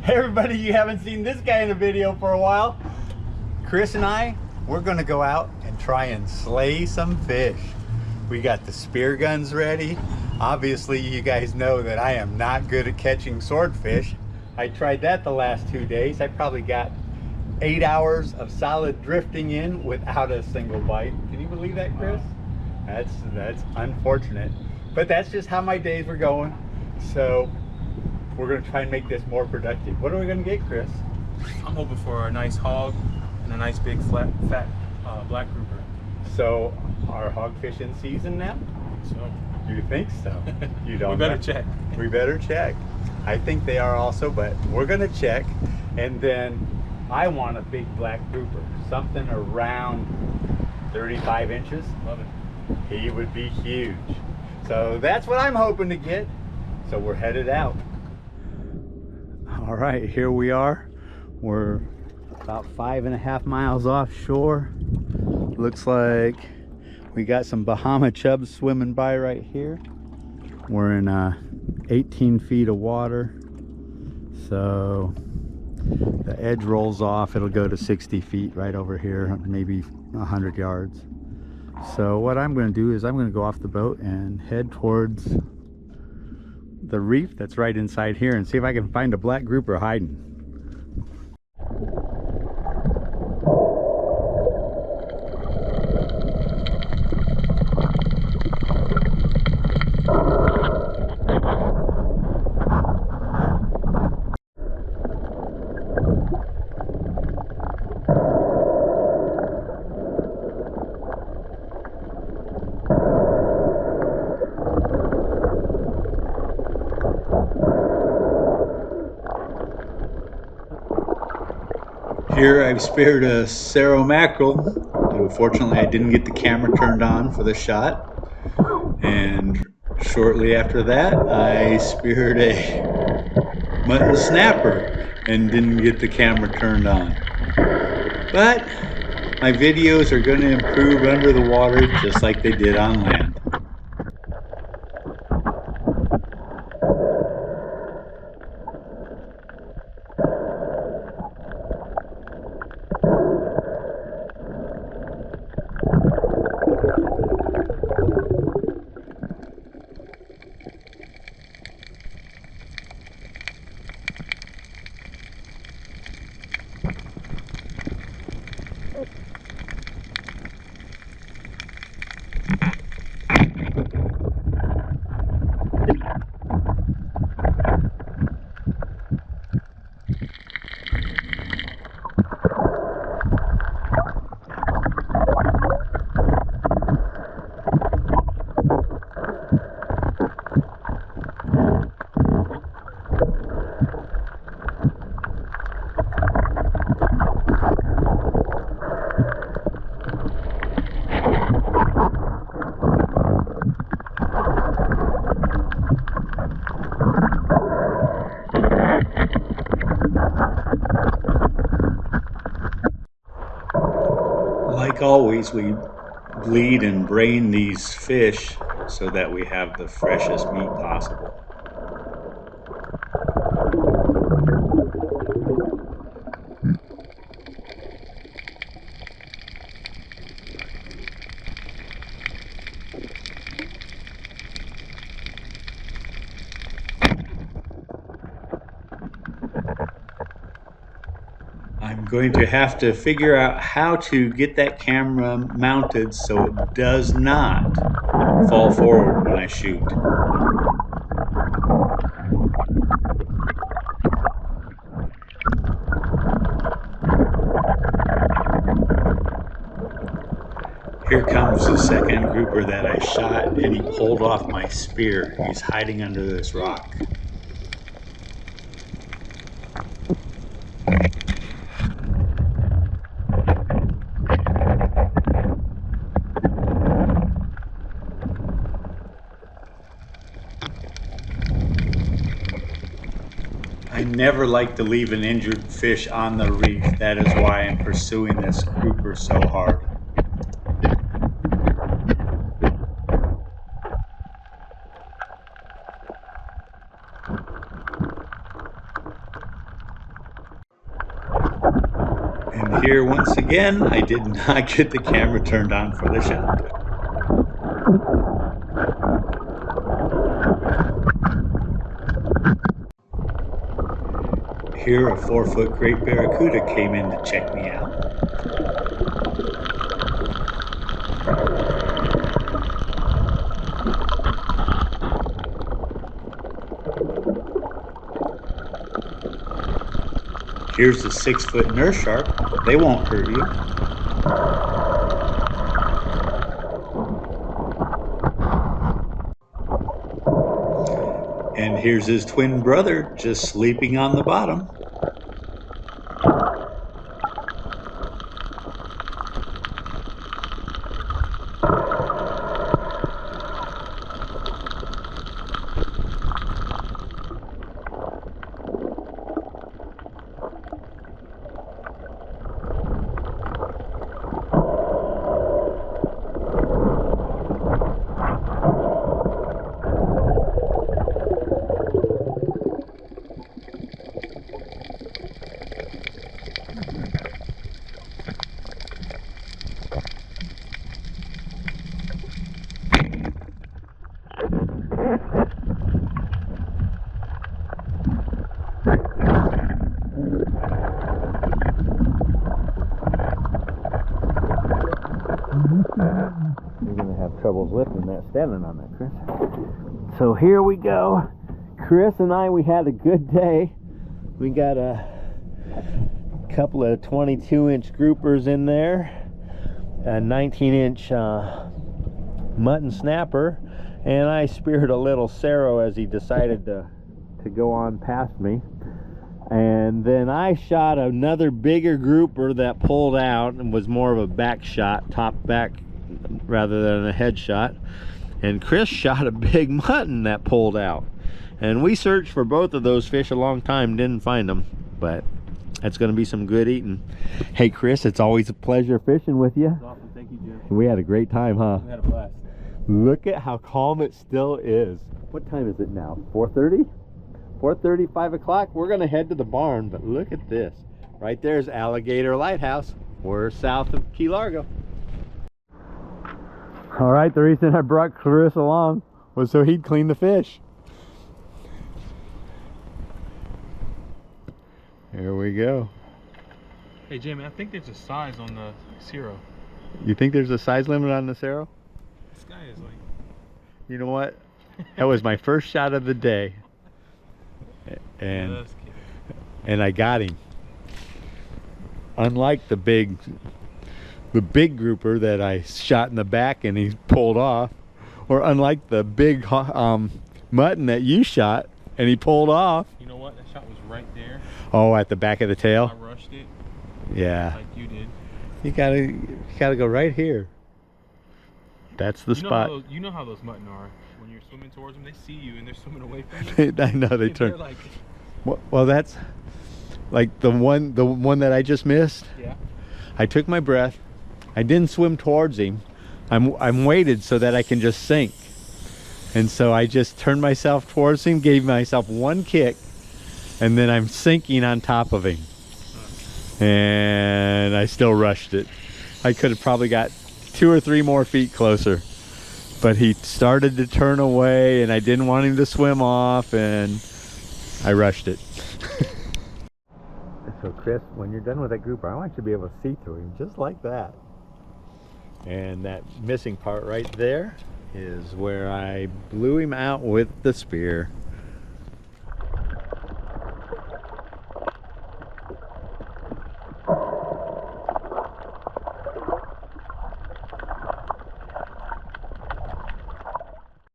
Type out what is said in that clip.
Hey everybody, you haven't seen this guy in a video for a while. Chris and I, we're gonna go out and try and slay some fish. We got the spear guns ready. Obviously, you guys know that I am not good at catching swordfish. I tried that the last 2 days. I probably got 8 hours of solid drifting in without a single bite. Can you believe that, Chris? That's unfortunate. But that's just how my days were going. So we're gonna try and make this more productive. What are we gonna get, Chris? I'm hoping for a nice hog and a nice big fat black grouper. So are hogfish in season now? So You think so? You don't we better know? check. We better check. I think they are also, but we're gonna check. And then I want a big black grouper, something around 35 inches. Love it. He would be huge. So that's what I'm hoping to get. So we're headed out. All right, here we are. We're about 5.5 miles offshore. Looks like we got some Bahama chubs swimming by right here. We're in 18 feet of water. So the edge rolls off. It'll go to 60 feet right over here, maybe 100 yards. So what I'm going to do is I'm going to go off the boat and head towards the reef that's right inside here and see if I can find a black grouper hiding. Here I've speared a Cerro mackerel. Unfortunately, I didn't get the camera turned on for the shot. And shortly after that, I speared a mutton snapper and didn't get the camera turned on. But my videos are going to improve under the water just like they did on land. Like always, we bleed and brain these fish so that we have the freshest meat possible. I'm going to have to figure out how to get that camera mounted so it does not fall forward when I shoot. Here comes the second grouper that I shot, and he pulled off my spear. He's hiding under this rock. I never like to leave an injured fish on the reef. That is why I'm pursuing this grouper so hard. And here once again, I did not get the camera turned on for the shot. Here a 4-foot great barracuda came in to check me out. Here's a 6-foot nurse shark. They won't hurt you. And here's his twin brother just sleeping on the bottom. You're gonna have troubles lifting that, standing on that, Chris. So here we go. Chris and I, we had a good day. We got a couple of 22-inch groupers in there, a 19-inch mutton snapper, and I speared a little Cerro as he decided to go on past me. And then I shot another bigger grouper that pulled out and was more of a back shot, top back rather than a head shot. And Chris shot a big mutton that pulled out. And we searched for both of those fish a long time, didn't find them, but that's going to be some good eating. Hey Chris, it's always a pleasure fishing with you. Awesome. Thank you, Jim. We had a great time, huh? We had a blast. Look at how calm it still is. What time is it now? 4:30? 4:30, 5 o'clock. We're gonna head to the barn, but look at this. Right there's Alligator Lighthouse. We're south of Key Largo. All right, the reason I brought Chris along was so he'd clean the fish. Here we go. Hey, Jim, I think there's a size on the Cerro. You think there's a size limit on the Cerro? This guy is like... You know what? That was my first shot of the day. And I got him. Unlike the big grouper that I shot in the back and he pulled off, or unlike the big mutton that you shot and he pulled off. You know what? That shot was right there. Oh, at the back of the tail? I rushed it. Yeah. Like you did. You gotta go right here. That's the spot. You know how those mutton are. When you're swimming towards them, they see you and they're swimming away from you. I know they turn. Like... Well, that's like the one that I just missed. Yeah. I took my breath. I didn't swim towards him. I'm weighted so that I can just sink. And so I just turned myself towards him, gave myself one kick, and then I'm sinking on top of him. And I still rushed it. I could have probably got 2 or 3 more feet closer. But he started to turn away and I didn't want him to swim off and I rushed it. So Chris, when you're done with that grouper, I want you to be able to see through him just like that. And that missing part right there is where I blew him out with the spear.